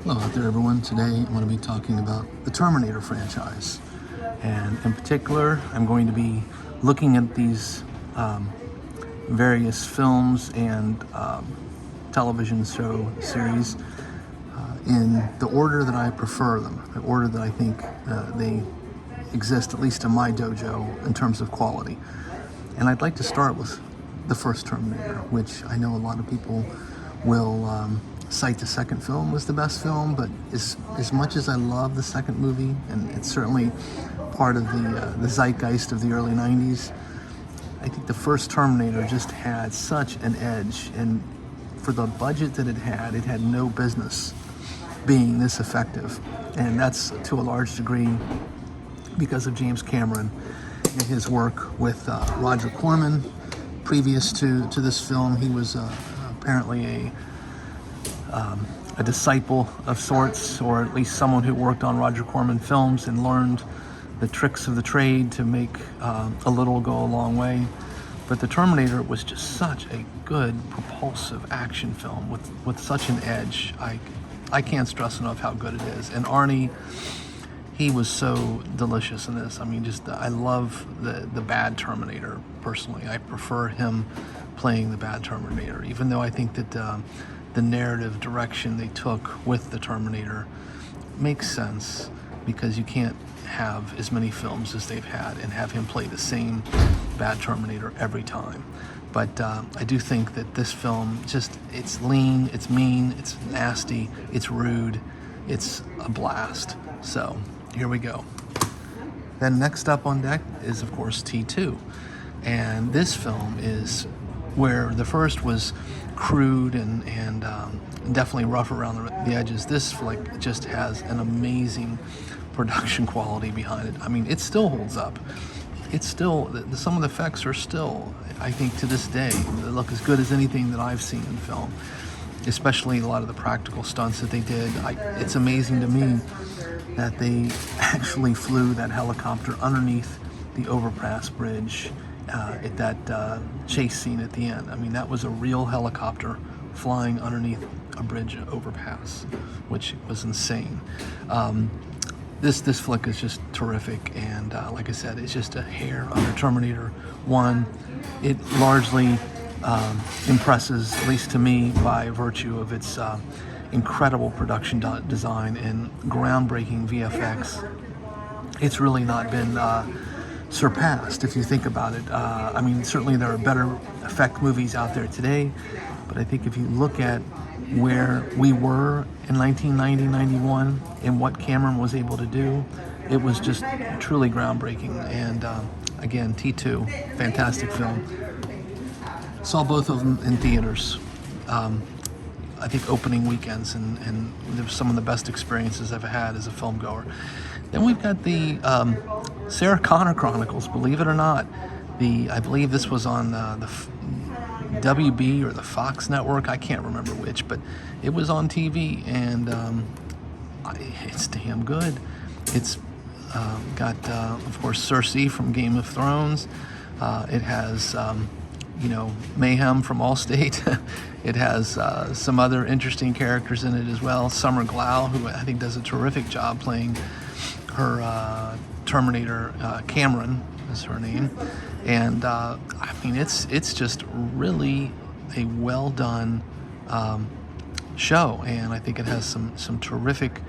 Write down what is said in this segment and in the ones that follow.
Hello out there, everyone. Today I'm going to be talking about the Terminator franchise, and in particular I'm going to be looking at these various films and television show series in the order that I prefer them, the order that I think they exist, at least in my dojo, in terms of quality. And I'd like to start with the first Terminator, which I know a lot of people will cite the second film was the best film, but as much as I love the second movie, and it's certainly part of the zeitgeist of the early 90s, I think the first Terminator just had such an edge, and for the budget that it had no business being this effective. And that's to a large degree because of James Cameron and his work with Roger Corman. Previous to this film, he was apparently a disciple of sorts, or at least someone who worked on Roger Corman films and learned the tricks of the trade to make a little go a long way. But the Terminator was just such a good, propulsive action film with such an edge. I can't stress enough how good it is. And Arnie, he was so delicious in this. I mean, I love the bad Terminator, personally. I prefer him playing the bad Terminator, even though I think that the narrative direction they took with the Terminator makes sense, because you can't have as many films as they've had and have him play the same bad Terminator every time. But I do think that this film, it's lean, it's mean, it's nasty, it's rude, it's a blast. So here we go. Then next up on deck is, of course, T2. And this film is where the first was crude and definitely rough around the edges. This flick just has an amazing production quality behind it. I mean, it still holds up. It's still, some of the effects are still, I think to this day, they look as good as anything that I've seen in film, especially a lot of the practical stunts that they did. It's amazing to me that they actually flew that helicopter underneath the overpass bridge at that chase scene at the end. I mean, that was a real helicopter flying underneath a bridge overpass, which was insane. This flick is just terrific, and like I said, it's just a hair under Terminator 1. It largely impresses, at least to me, by virtue of its incredible production design and groundbreaking VFX. It's really not been surpassed, if you think about it. I mean, certainly there are better effect movies out there today, but I think if you look at where we were in 1990-91 and what Cameron was able to do, it was just truly groundbreaking. And again, T2, fantastic film. Saw both of them in theaters. I think opening weekends, and they were some of the best experiences I've had as a film goer. Then we've got the Sarah Connor Chronicles, believe it or not. I believe this was on the WB or the Fox network, I can't remember which, but it was on TV, and it's damn good. It's got, of course, Cersei from Game of Thrones. It has, Mayhem from Allstate. It has some other interesting characters in it as well. Summer Glau, who I think does a terrific job playing her Terminator. Cameron is her name. And I mean, it's just really a well done show, and I think it has some terrific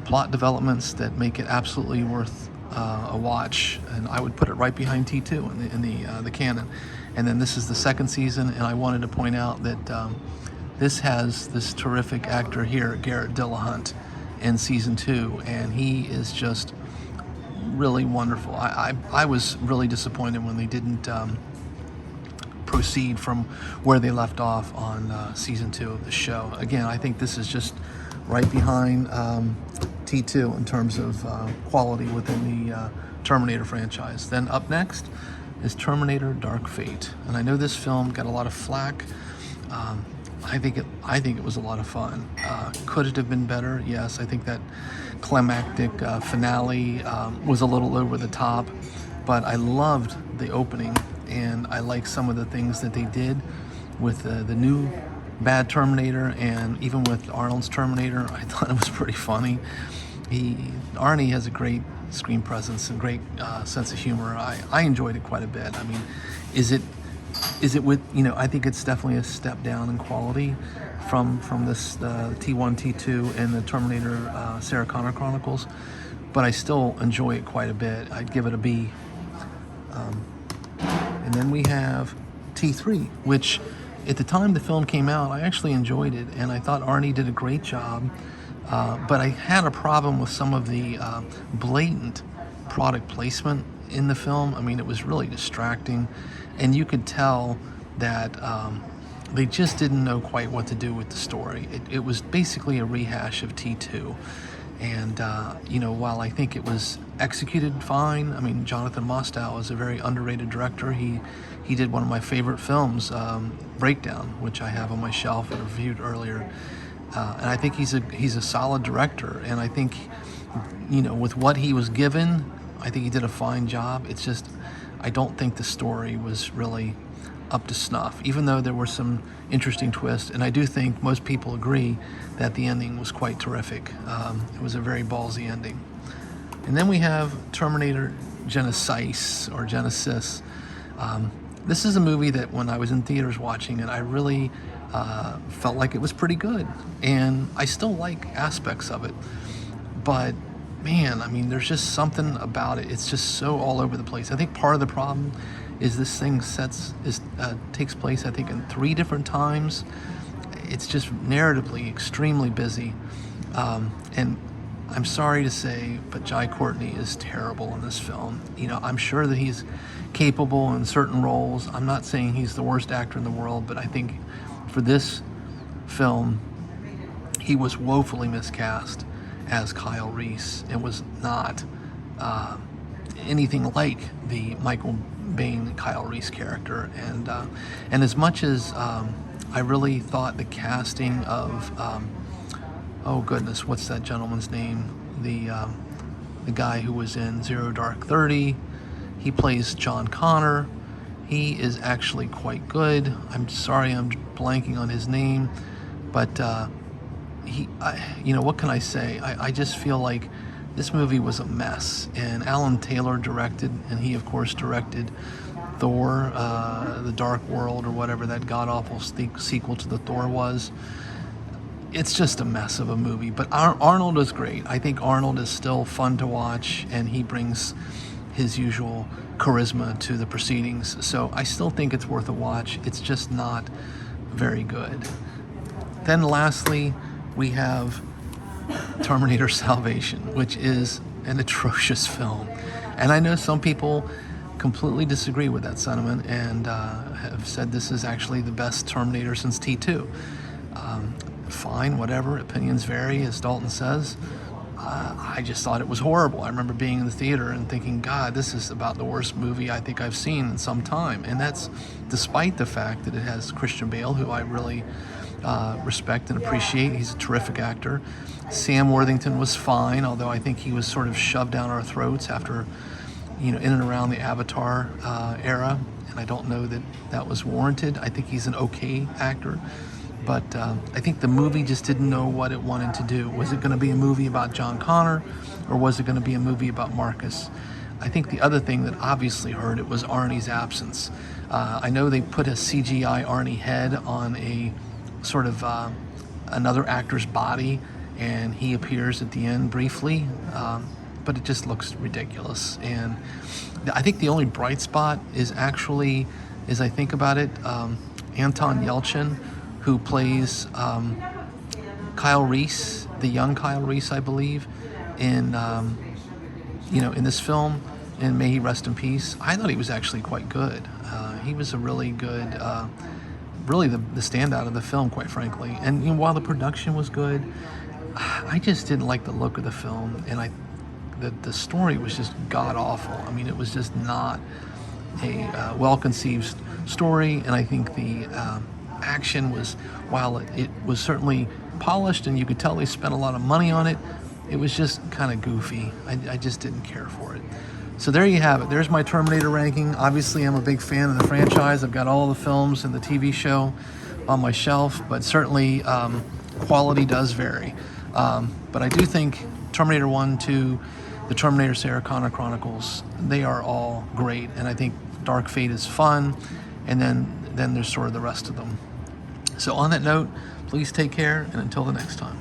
plot developments that make it absolutely worth a watch. And I would put it right behind T2 in the canon. And then this is the second season, and I wanted to point out that this has this terrific actor here, Garrett Dillahunt, in season 2, and he is just really wonderful. I was really disappointed when they didn't proceed from where they left off on season 2 of the show. Again, I think this is just right behind T2 in terms of quality within the Terminator franchise. Then up next is Terminator Dark Fate, and I know this film got a lot of flack. I think it was a lot of fun. Could it have been better? Yes, I think that climactic finale was a little over the top, but I loved the opening, and I like some of the things that they did with the new bad Terminator, and even with Arnold's Terminator, I thought it was pretty funny. Arnie has a great screen presence and great sense of humor. I enjoyed it quite a bit. I mean, is it with, I think it's definitely a step down in quality from this T1, T2, and the Terminator Sarah Connor Chronicles, but I still enjoy it quite a bit. I'd give it a B. And then we have T3, which at the time the film came out, I actually enjoyed it, and I thought Arnie did a great job. But I had a problem with some of the blatant product placement in the film. I mean, it was really distracting, and you could tell that they just didn't know quite what to do with the story. It was basically a rehash of T2. And, while I think it was executed fine, I mean, Jonathan Mostow is a very underrated director. He did one of my favorite films, Breakdown, which I have on my shelf and reviewed earlier. And I think he's a solid director. And I think, with what he was given, I think he did a fine job. It's just, I don't think the story was really up to snuff, even though there were some interesting twists. And I do think most people agree that the ending was quite terrific. It was a very ballsy ending. And then we have Terminator Genesis, or Genesis. This is a movie that when I was in theaters watching it, I really felt like it was pretty good. And I still like aspects of it. But man, I mean, there's just something about it. It's just so all over the place. I think part of the problem is this thing takes place, I think, in 3 different times. It's just narratively extremely busy. And I'm sorry to say, but Jai Courtney is terrible in this film. I'm sure that he's capable in certain roles. I'm not saying he's the worst actor in the world, but I think for this film, he was woefully miscast as Kyle Reese. It was not anything like the Michael Biehn Kyle Reese character, and as much as I really thought the casting of oh goodness, what's that gentleman's name? The guy who was in Zero Dark 30. He plays John Connor. He is actually quite good. I'm sorry, I'm blanking on his name, but what can I say? I just feel like this movie was a mess, and Alan Taylor directed, and he of course directed Thor, The Dark World, or whatever that god-awful sequel to the Thor was. It's just a mess of a movie, but Arnold is great. I think Arnold is still fun to watch, and he brings his usual charisma to the proceedings, so I still think it's worth a watch. It's just not very good. Then lastly, we have Terminator Salvation, which is an atrocious film. And I know some people completely disagree with that sentiment and have said this is actually the best Terminator since T2. Fine, whatever, opinions vary, as Dalton says. I just thought it was horrible. I remember being in the theater and thinking, God, this is about the worst movie I think I've seen in some time. And that's despite the fact that it has Christian Bale, who I really respect and appreciate. He's a terrific actor. Sam Worthington was fine, although I think he was sort of shoved down our throats after, in and around the Avatar era, and I don't know that was warranted. I think he's an okay actor, but I think the movie just didn't know what it wanted to do. Was it going to be a movie about John Connor, or was it going to be a movie about Marcus? I think the other thing that obviously hurt it was Arnie's absence. I know they put a CGI Arnie head on a sort of another actor's body, and he appears at the end briefly, but it just looks ridiculous. And I think the only bright spot is actually, as I think about it, Anton Yelchin, who plays Kyle Reese, the young Kyle Reese, I believe, in in this film, and may he rest in peace. I thought he was actually quite good. He was a really good, really the standout of the film, quite frankly. And while the production was good, I just didn't like the look of the film, and the story was just god-awful. I mean, it was just not a well-conceived story, and I think the action was, while it was certainly polished and you could tell they spent a lot of money on it, it was just kind of goofy. I just didn't care for it. So there you have it. There's my Terminator ranking. Obviously, I'm a big fan of the franchise. I've got all the films and the TV show. on my shelf, but certainly quality does vary. But I do think Terminator 1, 2, the Terminator Sarah Connor Chronicles, they are all great, and I think Dark Fate is fun, and then there's sort of the rest of them. So on that note, please take care, and until the next time.